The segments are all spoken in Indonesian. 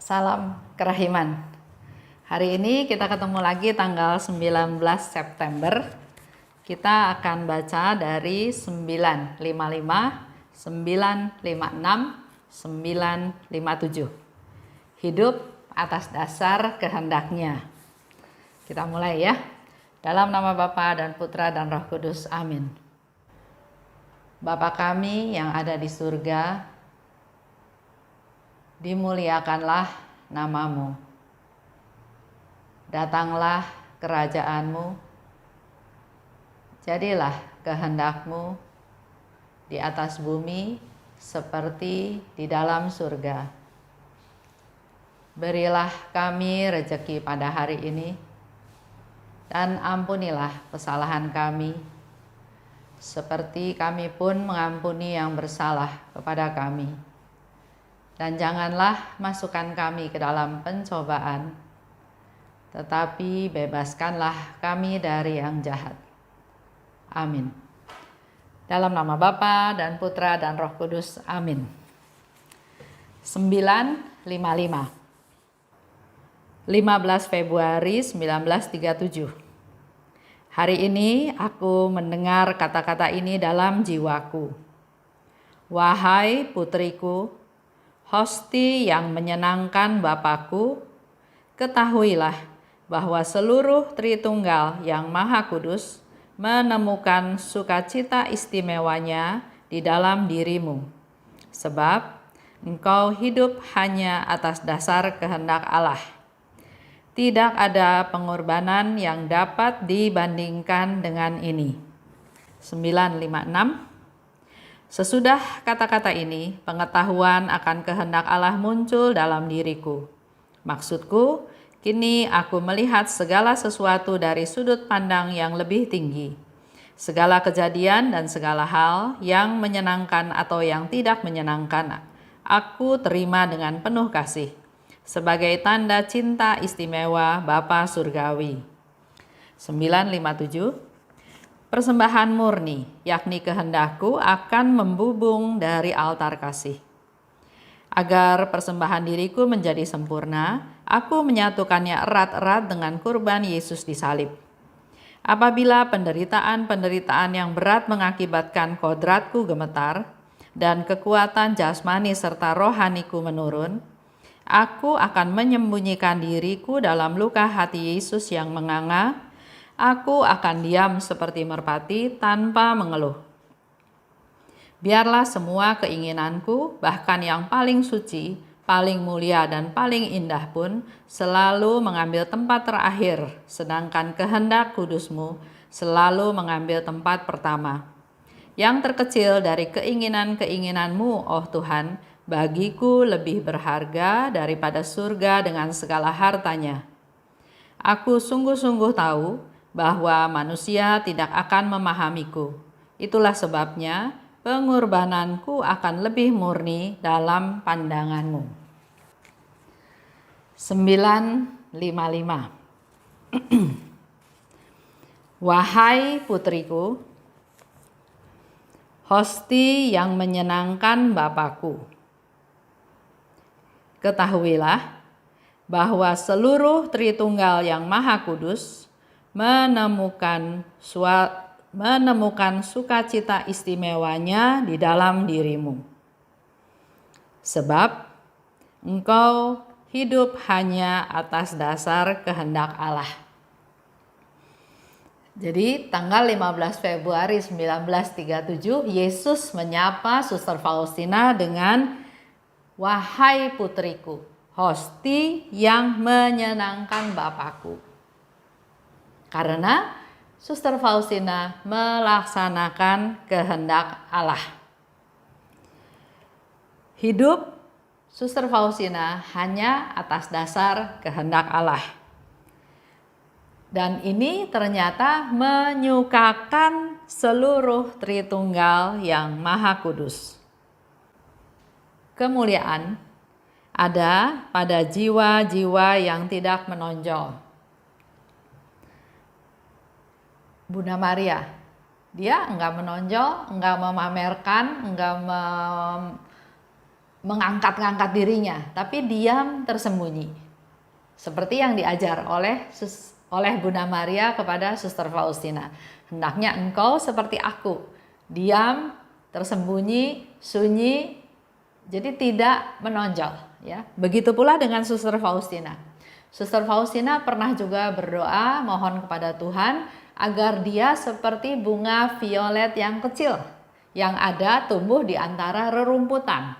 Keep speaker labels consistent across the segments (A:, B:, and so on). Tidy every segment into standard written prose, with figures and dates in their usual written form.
A: Salam kerahiman. Hari ini kita ketemu lagi tanggal 19 September. Kita akan baca dari 955, 956, 957. Hidup atas dasar kehendaknya. Kita mulai ya. Dalam nama Bapa dan Putra dan Roh Kudus. Amin. Bapa kami yang ada di surga, dimuliakanlah namamu. Datanglah kerajaanmu. Jadilah kehendakmu di atas bumi seperti di dalam surga. Berilah kami rejeki pada hari ini, dan ampunilah kesalahan kami, seperti kami pun mengampuni yang bersalah kepada kami. Dan janganlah masukkan kami ke dalam pencobaan, tetapi bebaskanlah kami dari yang jahat. Amin. Dalam nama Bapa dan Putra dan Roh Kudus. Amin. 955. 15 Februari 1937. Hari ini aku mendengar kata-kata ini dalam jiwaku. Wahai putriku, hosti yang menyenangkan Bapakku, ketahuilah bahwa seluruh Tritunggal yang Maha Kudus menemukan sukacita istimewanya di dalam dirimu, sebab engkau hidup hanya atas dasar kehendak Allah. Tidak ada pengorbanan yang dapat dibandingkan dengan ini. 956. Sesudah kata-kata ini, pengetahuan akan kehendak Allah muncul dalam diriku. Maksudku, kini aku melihat segala sesuatu dari sudut pandang yang lebih tinggi. Segala kejadian dan segala hal yang menyenangkan atau yang tidak menyenangkan, aku terima dengan penuh kasih, sebagai tanda cinta istimewa Bapa Surgawi. 957. Persembahan murni, yakni kehendakku, akan membubung dari altar kasih. Agar persembahan diriku menjadi sempurna, aku menyatukannya erat-erat dengan kurban Yesus di salib. Apabila penderitaan-penderitaan yang berat mengakibatkan kodratku gemetar dan kekuatan jasmani serta rohaniku menurun, aku akan menyembunyikan diriku dalam luka hati Yesus yang menganga. Aku akan diam seperti merpati tanpa mengeluh. Biarlah semua keinginanku, bahkan yang paling suci, paling mulia, dan paling indah pun selalu mengambil tempat terakhir, sedangkan kehendak kudusmu selalu mengambil tempat pertama. Yang terkecil dari keinginan-keinginanmu, oh Tuhan, bagiku lebih berharga daripada surga dengan segala hartanya. Aku sungguh-sungguh tahu bahwa manusia tidak akan memahamiku. Itulah sebabnya pengorbananku akan lebih murni dalam pandanganmu. 955. Wahai putriku, hosti yang menyenangkan Bapakku, ketahuilah bahwa seluruh Tritunggal yang Maha Kudus menemukan sukacita istimewanya di dalam dirimu, sebab engkau hidup hanya atas dasar kehendak Allah. Jadi tanggal 15 Februari 1937 Yesus menyapa Suster Faustina dengan wahai putriku, hosti yang menyenangkan Bapakku. Karena Suster Faustina melaksanakan kehendak Allah. Hidup Suster Faustina hanya atas dasar kehendak Allah. Dan ini ternyata menyukakan seluruh Tritunggal yang Maha Kudus. Kemuliaan ada pada jiwa-jiwa yang tidak menonjol. Bunda Maria, dia enggak menonjol, enggak memamerkan, enggak mengangkat-ngangkat dirinya, tapi diam tersembunyi. Seperti yang diajar oleh Bunda Maria kepada Suster Faustina. Hendaknya engkau seperti aku, diam, tersembunyi, sunyi, jadi tidak menonjol. Ya, begitu pula dengan Suster Faustina. Suster Faustina pernah juga berdoa mohon kepada Tuhan agar dia seperti bunga violet yang kecil yang ada tumbuh di antara rerumputan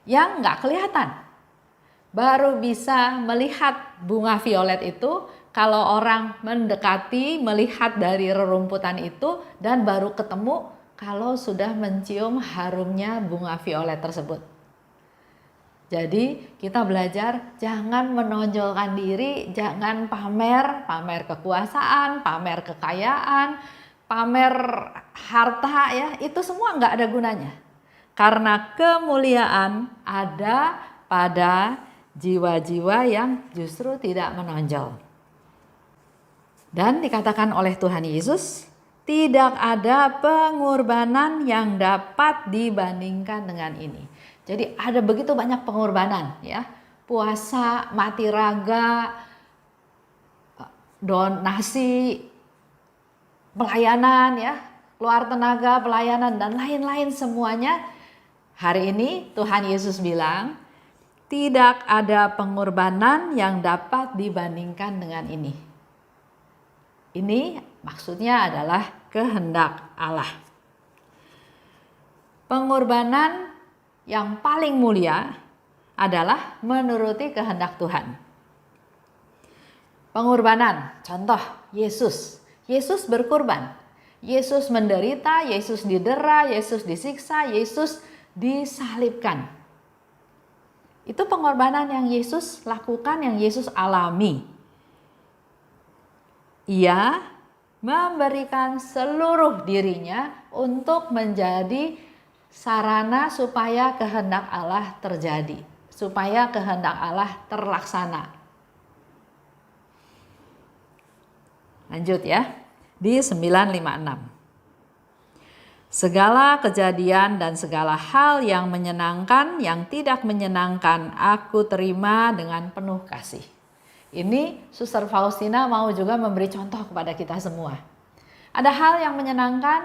A: yang nggak kelihatan. Baru bisa melihat bunga violet itu kalau orang mendekati, melihat dari rerumputan itu, dan baru ketemu kalau sudah mencium harumnya bunga violet tersebut. Jadi kita belajar jangan menonjolkan diri, jangan pamer kekuasaan, pamer kekayaan, pamer harta, ya itu semua nggak ada gunanya. Karena kemuliaan ada pada jiwa-jiwa yang justru tidak menonjol. Dan dikatakan oleh Tuhan Yesus, tidak ada pengorbanan yang dapat dibandingkan dengan ini. Jadi ada begitu banyak pengorbanan, ya. Puasa, mati raga, donasi, pelayanan, ya, keluar tenaga, pelayanan dan lain-lain semuanya. Hari ini Tuhan Yesus bilang, tidak ada pengorbanan yang dapat dibandingkan dengan ini. Ini maksudnya adalah kehendak Allah. Pengorbanan yang paling mulia adalah menuruti kehendak Tuhan. Pengorbanan, contoh Yesus. Yesus berkorban. Yesus menderita, Yesus didera, Yesus disiksa, Yesus disalibkan. Itu pengorbanan yang Yesus lakukan, yang Yesus alami. Ia memberikan seluruh dirinya untuk menjadi sarana supaya kehendak Allah terjadi, supaya kehendak Allah terlaksana. Lanjut ya, di 956. Segala kejadian dan segala hal yang menyenangkan, yang tidak menyenangkan, aku terima dengan penuh kasih. Ini Suster Faustina mau juga memberi contoh kepada kita semua. Ada hal yang menyenangkan,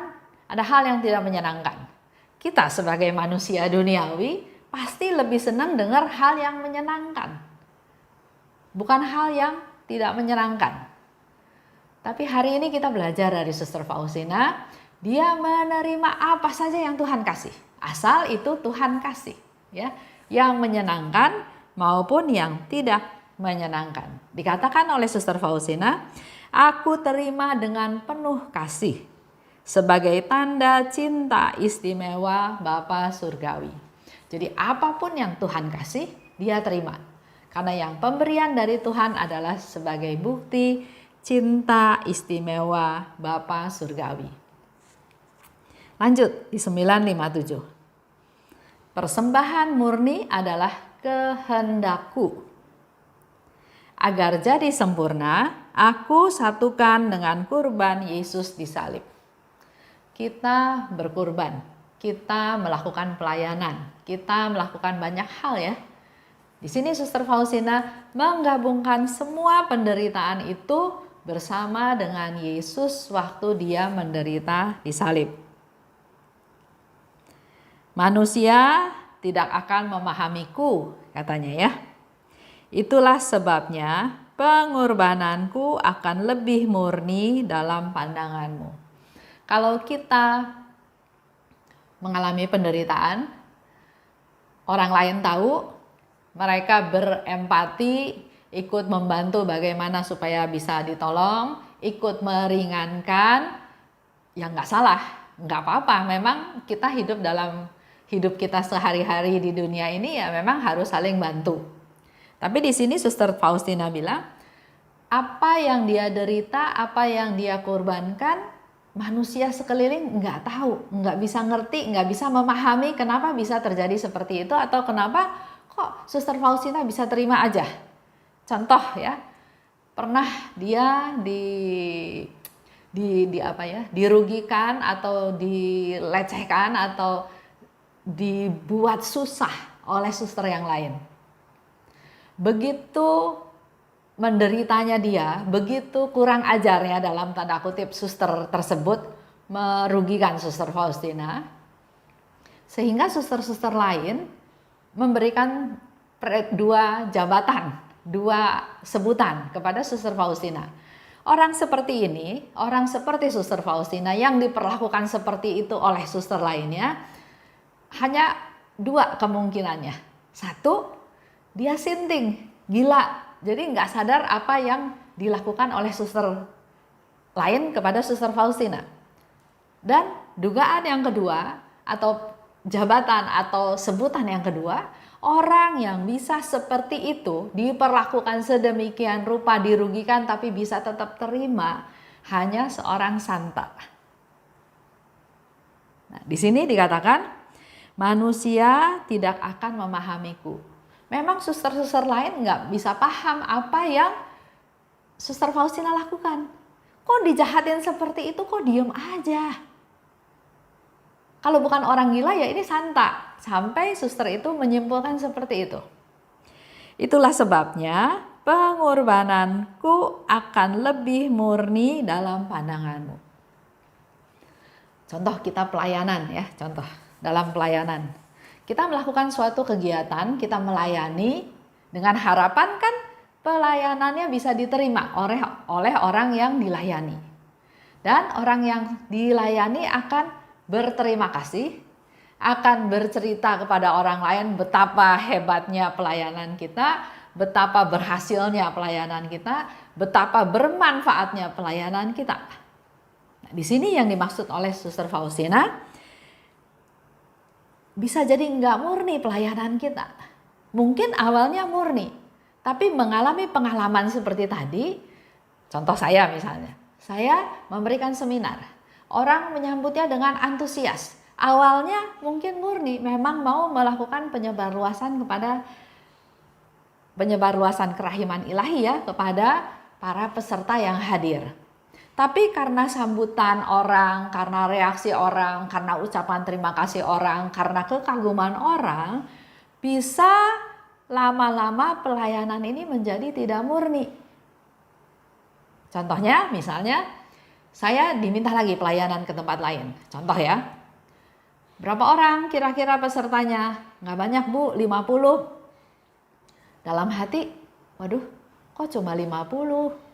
A: ada hal yang tidak menyenangkan. Kita sebagai manusia duniawi pasti lebih senang dengar hal yang menyenangkan, bukan hal yang tidak menyenangkan. Tapi hari ini kita belajar dari Suster Faustina, dia menerima apa saja yang Tuhan kasih, asal itu Tuhan kasih, ya, yang menyenangkan maupun yang tidak menyenangkan. Dikatakan oleh Suster Faustina, aku terima dengan penuh kasih sebagai tanda cinta istimewa Bapa Surgawi. Jadi apapun yang Tuhan kasih, dia terima. Karena yang pemberian dari Tuhan adalah sebagai bukti cinta istimewa Bapa Surgawi. Lanjut di 957. Persembahan murni adalah kehendakku. Agar jadi sempurna, aku satukan dengan kurban Yesus disalib. Kita berkurban, kita melakukan pelayanan, kita melakukan banyak hal ya. Di sini Suster Faustina menggabungkan semua penderitaan itu bersama dengan Yesus waktu dia menderita disalib. Manusia tidak akan memahamiku, katanya ya. Itulah sebabnya pengorbananku akan lebih murni dalam pandanganmu. Kalau kita mengalami penderitaan, orang lain tahu, mereka berempati, ikut membantu bagaimana supaya bisa ditolong, ikut meringankan, ya nggak salah, nggak apa-apa. Memang kita hidup dalam hidup kita sehari-hari di dunia ini ya memang harus saling bantu. Tapi di sini Suster Faustina bilang, apa yang dia derita, apa yang dia korbankan, manusia sekeliling nggak tahu, nggak bisa ngerti, nggak bisa memahami kenapa bisa terjadi seperti itu atau kenapa kok Suster Faustina bisa terima aja. Contoh ya, pernah dia dirugikan atau dilecehkan atau dibuat susah oleh suster yang lain. Begitu menderitanya dia, begitu kurang ajarnya dalam tanda kutip suster tersebut merugikan suster Faustina, sehingga suster-suster lain memberikan dua jabatan, dua sebutan kepada suster Faustina. Orang seperti ini, orang seperti suster Faustina yang diperlakukan seperti itu oleh suster lainnya, hanya dua kemungkinannya. Satu, dia sinting, gila, jadi nggak sadar apa yang dilakukan oleh suster lain kepada suster Faustina. Dan dugaan yang kedua atau jabatan atau sebutan yang kedua, orang yang bisa seperti itu diperlakukan sedemikian rupa, dirugikan tapi bisa tetap terima, hanya seorang santa. Nah, di sini dikatakan manusia tidak akan memahamiku. Memang suster-suster lain nggak bisa paham apa yang suster Faustina lakukan. Kok dijahatin seperti itu, kok diem aja? Kalau bukan orang gila ya ini santa. Sampai suster itu menyimpulkan seperti itu. Itulah sebabnya pengorbananku akan lebih murni dalam pandanganmu. Contoh kita pelayanan ya, contoh dalam pelayanan. Kita melakukan suatu kegiatan, kita melayani dengan harapan kan pelayanannya bisa diterima oleh orang yang dilayani. Dan orang yang dilayani akan berterima kasih, akan bercerita kepada orang lain betapa hebatnya pelayanan kita, betapa berhasilnya pelayanan kita, betapa bermanfaatnya pelayanan kita. Nah, di sini yang dimaksud oleh Suster Faustina, bisa jadi nggak murni pelayanan kita. Mungkin awalnya murni, tapi mengalami pengalaman seperti tadi, contoh saya misalnya, saya memberikan seminar, orang menyambutnya dengan antusias. Awalnya mungkin murni, memang mau melakukan penyebarluasan kerahiman ilahi ya kepada para peserta yang hadir. Tapi karena sambutan orang, karena reaksi orang, karena ucapan terima kasih orang, karena kekaguman orang, bisa lama-lama pelayanan ini menjadi tidak murni. Contohnya misalnya saya diminta lagi pelayanan ke tempat lain. Contoh ya, berapa orang kira-kira pesertanya? Nggak banyak Bu, 50. Dalam hati, waduh kok cuma 50?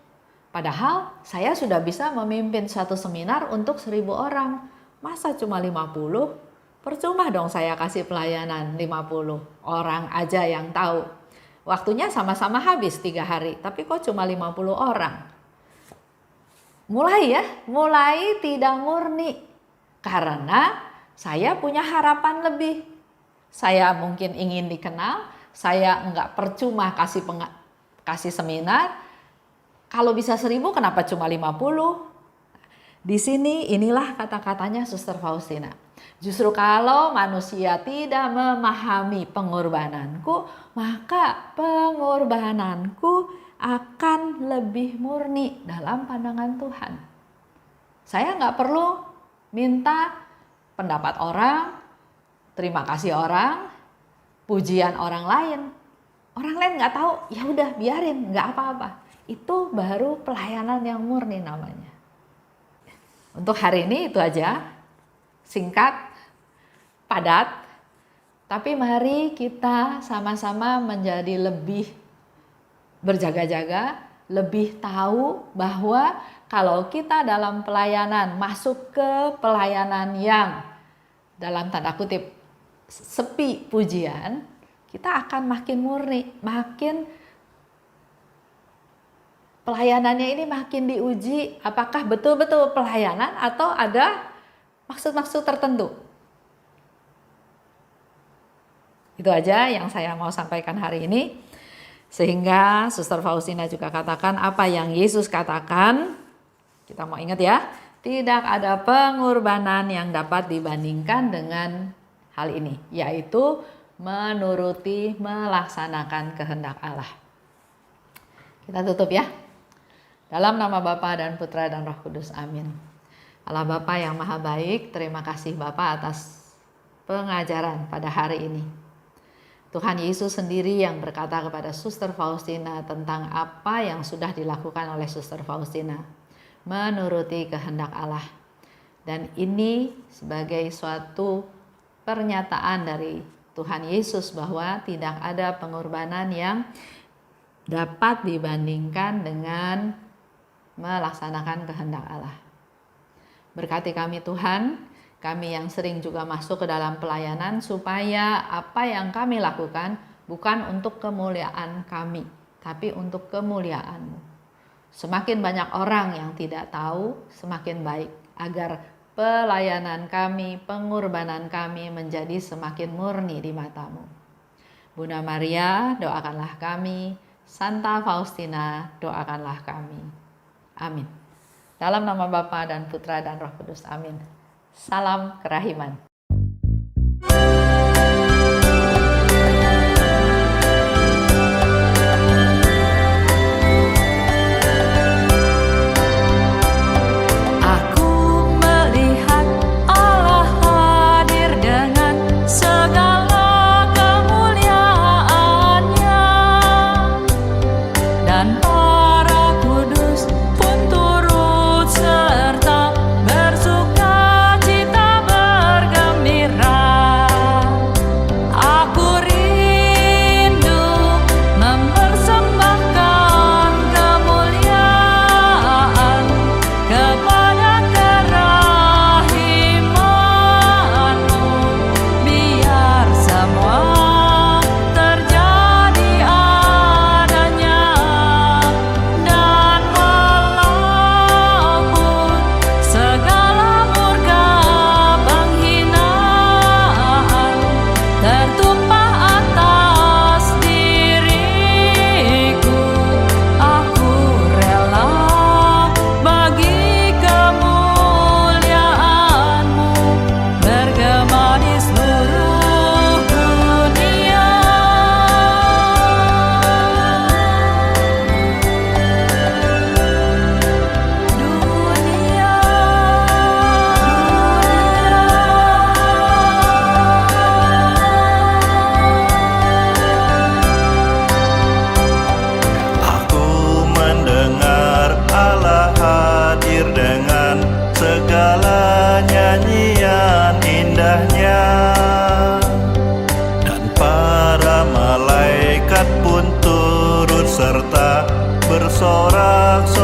A: Padahal saya sudah bisa memimpin suatu seminar untuk 1000 orang. Masa cuma 50? Percuma dong saya kasih pelayanan 50 orang aja yang tahu. Waktunya sama-sama habis 3 hari, tapi kok cuma 50 orang? Mulai tidak murni. Karena saya punya harapan lebih. Saya mungkin ingin dikenal, saya enggak percuma kasih seminar. Kalau bisa 1000 kenapa cuma 50? Di sini inilah kata-katanya Suster Faustina. Justru kalau manusia tidak memahami pengorbananku, maka pengorbananku akan lebih murni dalam pandangan Tuhan. Saya nggak perlu minta pendapat orang, terima kasih orang, pujian orang lain. Orang lain nggak tahu, ya udah biarin, nggak apa-apa. Itu baru pelayanan yang murni namanya. Untuk hari ini itu aja, singkat, padat, tapi mari kita sama-sama menjadi lebih berjaga-jaga, lebih tahu bahwa kalau kita dalam pelayanan masuk ke pelayanan yang dalam tanda kutip sepi pujian, kita akan makin murni, makin pelayanannya ini makin diuji apakah betul-betul pelayanan atau ada maksud-maksud tertentu. Itu aja yang saya mau sampaikan hari ini. Sehingga Suster Faustina juga katakan apa yang Yesus katakan. Kita mau ingat ya, tidak ada pengorbanan yang dapat dibandingkan dengan hal ini, yaitu menuruti, melaksanakan kehendak Allah. Kita tutup ya. Dalam nama Bapa dan Putra dan Roh Kudus, amin. Allah Bapa yang maha baik, terima kasih Bapa atas pengajaran pada hari ini. Tuhan Yesus sendiri yang berkata kepada Suster Faustina tentang apa yang sudah dilakukan oleh Suster Faustina, menuruti kehendak Allah. Dan ini sebagai suatu pernyataan dari Tuhan Yesus bahwa tidak ada pengorbanan yang dapat dibandingkan dengan melaksanakan kehendak Allah. Berkati kami Tuhan, kami yang sering juga masuk ke dalam pelayanan, supaya apa yang kami lakukan bukan untuk kemuliaan kami, tapi untuk kemuliaan-Mu. Semakin banyak orang yang tidak tahu, semakin baik, agar pelayanan kami, pengorbanan kami menjadi semakin murni di mata-Mu. Bunda Maria, doakanlah kami. Santa Faustina, doakanlah kami. Amin. Dalam nama Bapa dan Putra dan Roh Kudus. Amin. Salam kerahiman.
B: serta bersorak-sorak